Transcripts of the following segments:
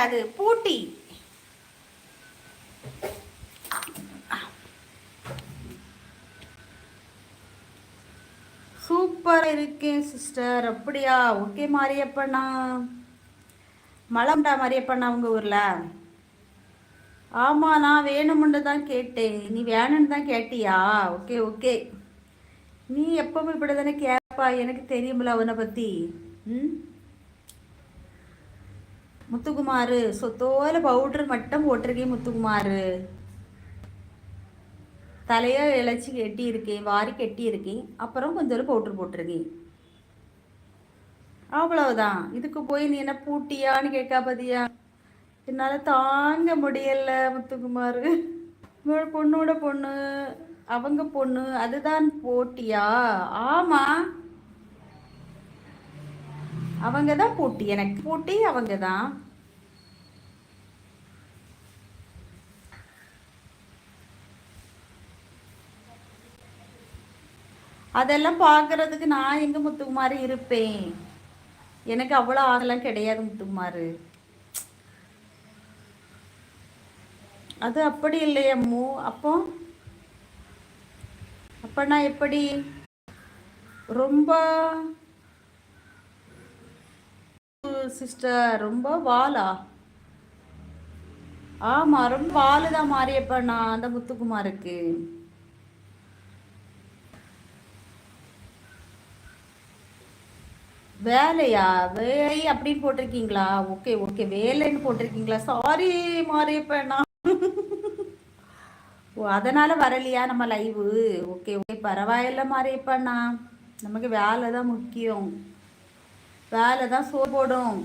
கிடையாது, பூட்டி. சூப்பராக இருக்கேன் சிஸ்டர். அப்படியா? ஓகே மாரியப்பண்ணா. மலம்டா மாரியப்பண்ணா உங்கள் ஊரில்? ஆமாம், நான் வேணுமுன்னு தான் கேட்டேன். நீ வேணும்னு தான் கேட்டியா? Okay okay. நீ எப்பவும் இப்படி தானே கேட்பா, எனக்கு தெரியுமில்ல அவனை பற்றி. ம், முத்துக்குமார் சொத்தோல பவுட்ரு மட்டும் போட்டிருக்கேன். முத்துக்குமார் தலையை இழைச்சி கெட்டி இருக்கேன், வாரி கெட்டி இருக்கேன். அப்புறம் கொஞ்சம் பவுட்ரு போட்டிருக்கேன். அவ்வளவுதான். இதுக்கு போய் நீ என்ன பூட்டியான்னு கேட்கா பதியா? என்னால் தாங்க முடியல முத்துக்குமார். பொண்ணோட பொண்ணு, அவங்க பொண்ணு, அதுதான் போட்டியா? ஆமா, அவங்க தான் போட்டி. எனக்கு போட்டி அவங்க தான். அதெல்லாம் பார்க்கறதுக்கு நான் எங்க முத்துக்குமார் இருப்பேன்? எனக்கு அவ்வளோ ஆகலாம் கிடையாது முத்துக்குமார். அது அப்படி இல்லையம்மு. அப்போ அப்பனா எப்படி? ரொம்ப சிஸ்டர் ரொம்ப வாலா? ஆமா, ரொம்ப வாலு தான் மாறியப்பண்ணா அந்த முத்துக்குமாருக்கு. வேலையா? வேலை அப்படின்னு போட்டிருக்கீங்களா? ஓகே ஓகே, வேலைன்னு போட்டிருக்கீங்களா? சாரி மாறியப்பண்ணா. ஓ, அதனால வரலையா நம்ம லைவு? ஓகே ஓகே, பரவாயில்ல மாறியப்பண்ணா. நமக்கு வேலை தான் முக்கியம். வேலை தான் சோறு போடும்.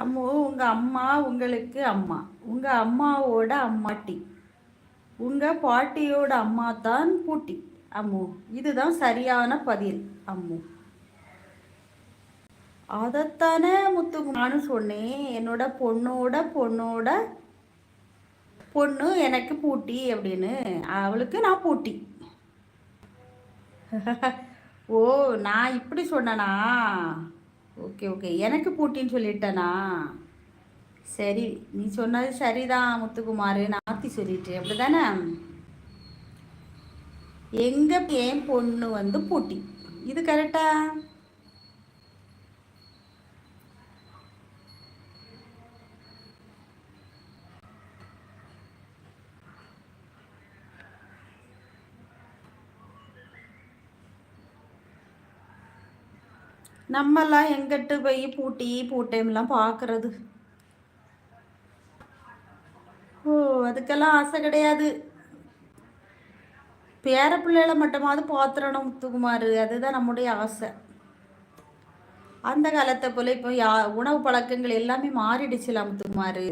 அம்மு, உங்க அம்மா உங்களுக்கு அம்மா, உங்க அம்மாவோட அம்மாட்டி, உங்க பாட்டியோட அம்மா தான் பூட்டி. அம்மு, இதுதான் சரியான பதில். அம்மு, அதைத்தானே முத்து நானும் சொன்னேன். என்னோட பொண்ணோட பொண்ணோட பொண்ணு எனக்கு பூட்டி அப்படின்னு. அவளுக்கு நான் பூட்டி. ஓ, நான் இப்படி சொன்னனா? ஓகே ஓகே, எனக்கு பூட்டின்னு சொல்லிட்டேனா? சரி, நீ சொன்னது சரிதான் முத்துக்குமார். நாத்தி சொல்லிட்டு அப்படிதானே? எங்க என் பொண்ணு வந்து பூட்டி. இது கரெக்டா? நம்மெல்லாம் எங்கிட்டு போய் பூட்டி பூட்டைம்லாம் பார்க்கறது? ஓ, அதுக்கெல்லாம் ஆசை கிடையாது. பேர பிள்ளைகளை மட்டுமாவது பாத்திரணும் முத்துக்குமார், அதுதான் நம்முடைய ஆசை. அந்த காலத்தை போல இப்போ உணவு பழக்கங்கள் எல்லாமே மாறிடுச்சுல முத்துக்குமார்.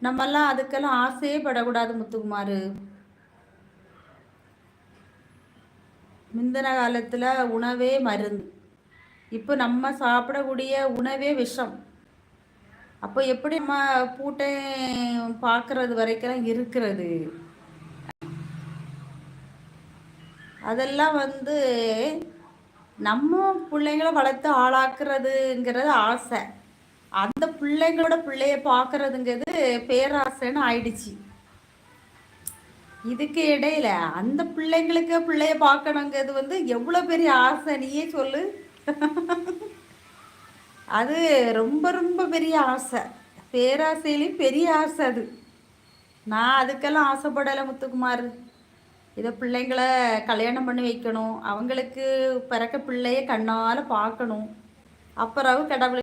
நம்மெல்லாம் அதுக்கெல்லாம் ஆசையே படக்கூடாது முத்துக்குமார். முந்தின காலத்தில் உணவே மருந்து, இப்போ நம்ம சாப்பிடக்கூடிய உணவே விஷம். அப்போ எப்படி நம்ம பூட்டை பார்க்கறது வரைக்கும் இருக்கிறது? அதெல்லாம் வந்து நம்ம பிள்ளைங்களை வளர்த்து ஆளாக்குறதுங்கிறது ஆசை. அந்த பிள்ளைங்களோட பிள்ளைய பார்க்கறதுங்கிறது பேராசைன்னு ஆயிடுச்சு. இதுக்கு இடையில அந்த பிள்ளைங்களுக்கு பிள்ளைய பார்க்கணுங்கிறது வந்து எவ்வளோ பெரிய ஆசை, நீயே சொல்லு. அது ரொம்ப ரொம்ப பெரிய ஆசை, பேராசையிலையும் பெரிய ஆசை அது. நான் அதுக்கெல்லாம் ஆசைப்படலை முத்துக்குமார். இதை பிள்ளைங்களை கல்யாணம் பண்ணி வைக்கணும், அவங்களுக்கு பிறக்க பிள்ளைய கண்ணால் பார்க்கணும், அப்புறம் கடவுள்